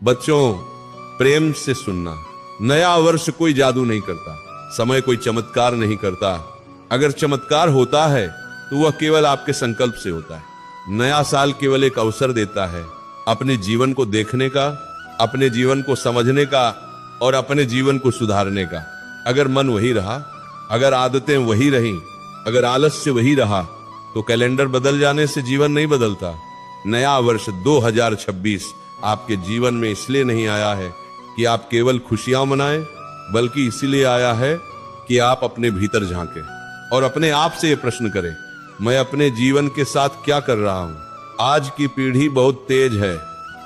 बच्चों, प्रेम से सुनना। नया वर्ष कोई जादू नहीं करता, समय कोई चमत्कार नहीं करता। अगर चमत्कार होता है तो वह केवल आपके संकल्प से होता है। नया साल केवल एक अवसर देता है अपने जीवन को देखने का, अपने जीवन को समझने का और अपने जीवन को सुधारने का। अगर मन वही रहा, अगर आदतें वही रहीं, अगर आलस्य वही रहा, तो कैलेंडर बदल जाने से जीवन नहीं बदलता। नया वर्ष 2026 आपके जीवन में इसलिए नहीं आया है कि आप केवल खुशियां मनाएं, बल्कि इसीलिए आया है कि आप अपने भीतर झांकें और अपने आप से ये प्रश्न करें, मैं अपने जीवन के साथ क्या कर रहा हूं। आज की पीढ़ी बहुत तेज है,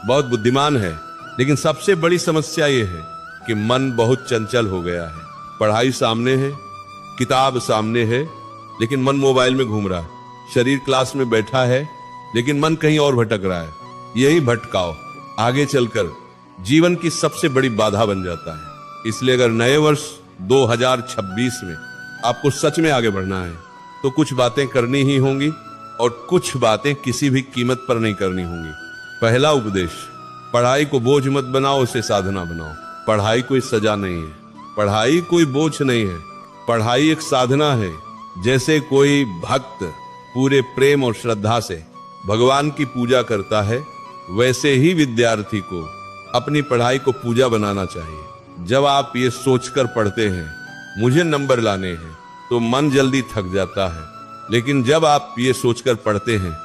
बहुत बुद्धिमान है, लेकिन सबसे बड़ी समस्या ये है कि मन बहुत चंचल हो गया है। पढ़ाई सामने है, किताब सामने है, लेकिन मन मोबाइल में घूम रहा है। शरीर क्लास में बैठा है, लेकिन मन कहीं और भटक रहा है। यही भटकाव आगे चलकर जीवन की सबसे बड़ी बाधा बन जाता है। इसलिए अगर नए वर्ष 2026 में आपको सच में आगे बढ़ना है तो कुछ बातें करनी ही होंगी और कुछ बातें किसी भी कीमत पर नहीं करनी होंगी। पहला उपदेश, पढ़ाई को बोझ मत बनाओ, उसे साधना बनाओ। पढ़ाई कोई सजा नहीं है, पढ़ाई कोई बोझ नहीं है, पढ़ाई एक साधना है। जैसे कोई भक्त पूरे प्रेम और श्रद्धा से भगवान की पूजा करता है, वैसे ही विद्यार्थी को अपनी पढ़ाई को पूजा बनाना चाहिए। जब आप ये सोचकर पढ़ते हैं मुझे नंबर लाने हैं, तो मन जल्दी थक जाता है, लेकिन जब आप ये सोचकर पढ़ते हैं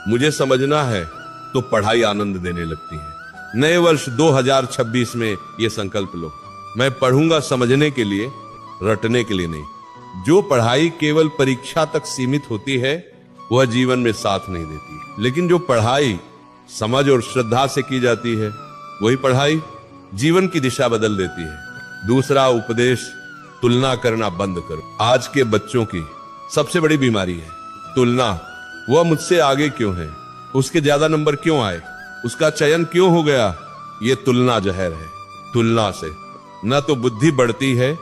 मुझे समझना है, तो पढ़ाई आनंद देने लगती है। नए वर्ष 2026 में ये संकल्प लो, मैं पढ़ूंगा समझने के लिए, रटने के लिए नहीं। जो पढ़ाई केवल परीक्षा तक सीमित होती है वह जीवन में साथ नहीं देती, लेकिन जो पढ़ाई समझ और श्रद्धा से की जाती है वही पढ़ाई जीवन की दिशा बदल देती है। दूसरा उपदेश, तुलना करना बंद करो। आज के बच्चों की सबसे बड़ी बीमारी है तुलना। वह मुझसे आगे क्यों है, उसके ज्यादा नंबर क्यों आए, उसका चयन क्यों हो गया। ये तुलना जहर है। तुलना से न तो बुद्धि बढ़ती है,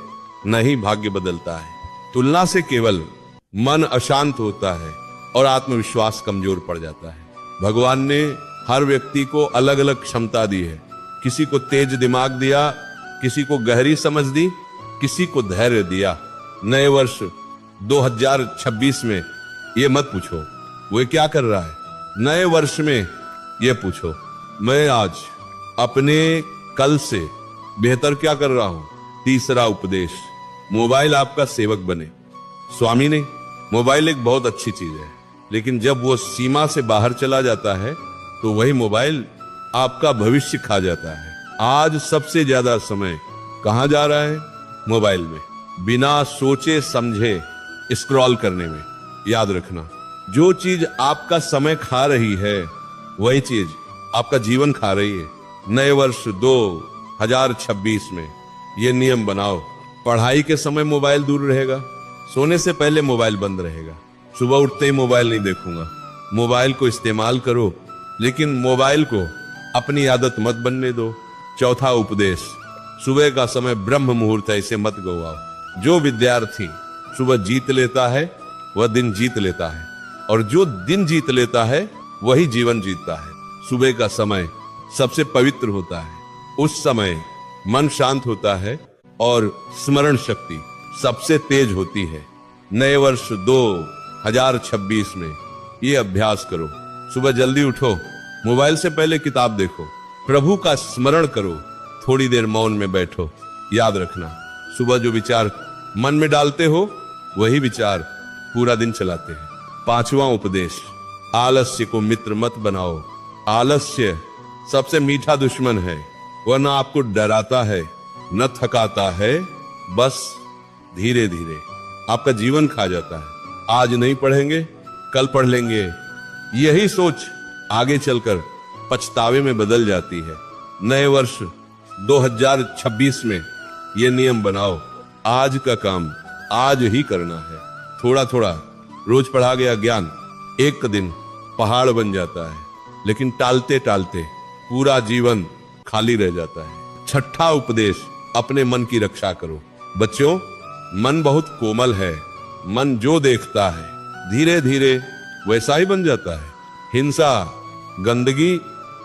न ही भाग्य बदलता है। तुलना से केवल मन अशांत होता है और आत्मविश्वास कमजोर पड़ जाता है। भगवान ने हर व्यक्ति को अलग अलग क्षमता दी है। किसी को तेज दिमाग दिया, किसी को गहरी समझ दी, किसी को धैर्य दिया। नए वर्ष 2026 में ये मत पूछो वो क्या कर रहा है। नए वर्ष में ये पूछो, मैं आज अपने कल से बेहतर क्या कर रहा हूं। तीसरा उपदेश, मोबाइल आपका सेवक बने, स्वामी नहीं। मोबाइल एक बहुत अच्छी चीज है, लेकिन जब वो सीमा से बाहर चला जाता है तो वही मोबाइल आपका भविष्य खा जाता है। आज सबसे ज्यादा समय कहां जा रहा है, मोबाइल में, बिना सोचे समझे स्क्रॉल करने में। याद रखना, जो चीज आपका समय खा रही है वही चीज आपका जीवन खा रही है। नए वर्ष 2026 में ये नियम बनाओ, पढ़ाई के समय मोबाइल दूर रहेगा, सोने से पहले मोबाइल बंद रहेगा, सुबह उठते ही मोबाइल नहीं देखूंगा। मोबाइल को इस्तेमाल करो, लेकिन मोबाइल को अपनी आदत मत बनने दो। चौथा उपदेश, सुबह का समय ब्रह्म मुहूर्त है, इसे मत गवाओ। जो विद्यार्थी सुबह जीत लेता है वह दिन जीत लेता है, और जो दिन जीत लेता है वही जीवन जीतता है। सुबह का समय सबसे पवित्र होता है, उस समय मन शांत होता है और स्मरण शक्ति सबसे तेज होती है। नए वर्ष 2026 में ये अभ्यास करो। सुबह जल्दी उठो, मोबाइल से पहले किताब देखो, प्रभु का स्मरण करो, थोड़ी देर मौन में बैठो। याद रखना, सुबह जो विचार मन में डालते हो वही विचार पूरा दिन चलाते हैं। पांचवा उपदेश, आलस्य को मित्र मत बनाओ। आलस्य सबसे मीठा दुश्मन है, वह न आपको डराता है न थकाता है, बस धीरे धीरे आपका जीवन खा जाता है। आज नहीं पढ़ेंगे कल पढ़ लेंगे, यही सोच आगे चलकर पछतावे में बदल जाती है। नए वर्ष 2026 में ये नियम बनाओ, आज का काम आज ही करना है। थोड़ा थोड़ा रोज पढ़ा गया ज्ञान एक दिन पहाड़ बन जाता है, लेकिन टालते टालते पूरा जीवन खाली रह जाता है। छठा उपदेश, अपने मन की रक्षा करो। बच्चों, मन बहुत कोमल है, मन जो देखता है धीरे धीरे वैसा ही बन जाता है। हिंसा, गंदगी,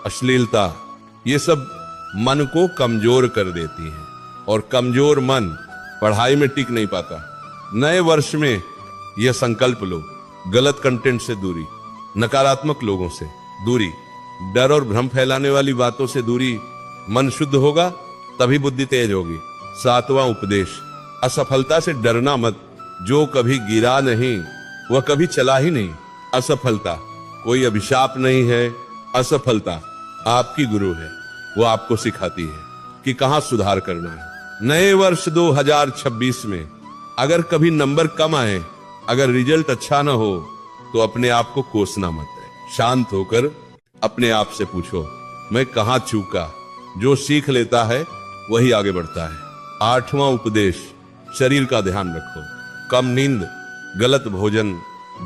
अश्लीलता, ये सब मन को कमजोर कर देती हैं और कमजोर मन पढ़ाई में टिक नहीं पाता। नए वर्ष में यह संकल्प लो, गलत कंटेंट से दूरी, नकारात्मक लोगों से दूरी, डर और भ्रम फैलाने वाली बातों से दूरी। मन शुद्ध होगा तभी बुद्धि तेज होगी। 7वां उपदेश, असफलता से डरना मत। जो कभी गिरा नहीं वह कभी चला ही नहीं। असफलता कोई अभिशाप नहीं है। असफलता आपकी गुरु है, वो आपको सिखाती है कि कहां सुधार करना है। नए वर्ष 2026 में अगर कभी नंबर कम आए, अगर रिजल्ट अच्छा ना हो, तो अपने आप को कोसना मत है। शांत होकर अपने आप से पूछो, मैं कहां चूका। जो सीख लेता है वही आगे बढ़ता है। 8वां उपदेश, शरीर का ध्यान रखो। कम नींद, गलत भोजन,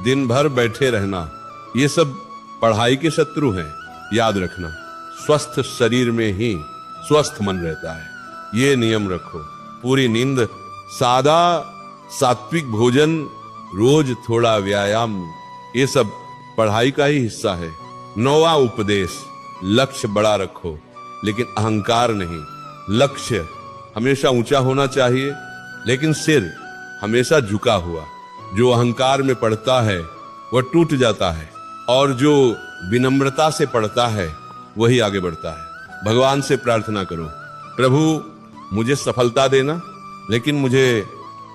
दिन भर बैठे रहना, ये सब पढ़ाई के शत्रु हैं। याद रखना, स्वस्थ शरीर में ही स्वस्थ मन रहता है। ये नियम रखो, पूरी नींद, सादा सात्विक भोजन, रोज थोड़ा व्यायाम, ये सब पढ़ाई का ही हिस्सा है। 9वां उपदेश, लक्ष्य बड़ा रखो लेकिन अहंकार नहीं। लक्ष्य हमेशा ऊंचा होना चाहिए लेकिन सिर हमेशा झुका हुआ। जो अहंकार में पड़ता है वह टूट जाता है और जो विनम्रता से पड़ता है वही आगे बढ़ता है। भगवान से प्रार्थना करो, प्रभु मुझे सफलता देना लेकिन मुझे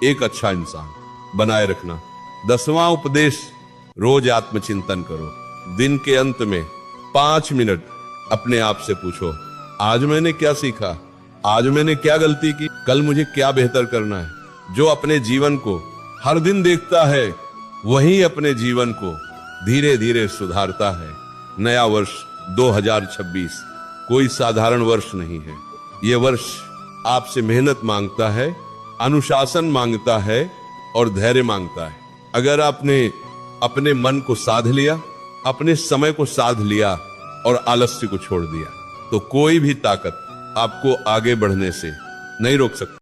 एक अच्छा इंसान बनाए रखना। 10वां उपदेश, रोज आत्मचिंतन करो। दिन के अंत में 5 मिनट अपने आप से पूछो, आज मैंने क्या सीखा, आज मैंने क्या गलती की, कल मुझे क्या बेहतर करना है। जो अपने जीवन को हर दिन देखता है वही अपने जीवन को धीरे धीरे सुधारता है। नया वर्ष 2026 कोई साधारण वर्ष नहीं है। यह वर्ष आपसे मेहनत मांगता है, अनुशासन मांगता है और धैर्य मांगता है। अगर आपने अपने मन को साध लिया, अपने समय को साध लिया और आलस्य को छोड़ दिया, तो कोई भी ताकत आपको आगे बढ़ने से नहीं रोक सकती।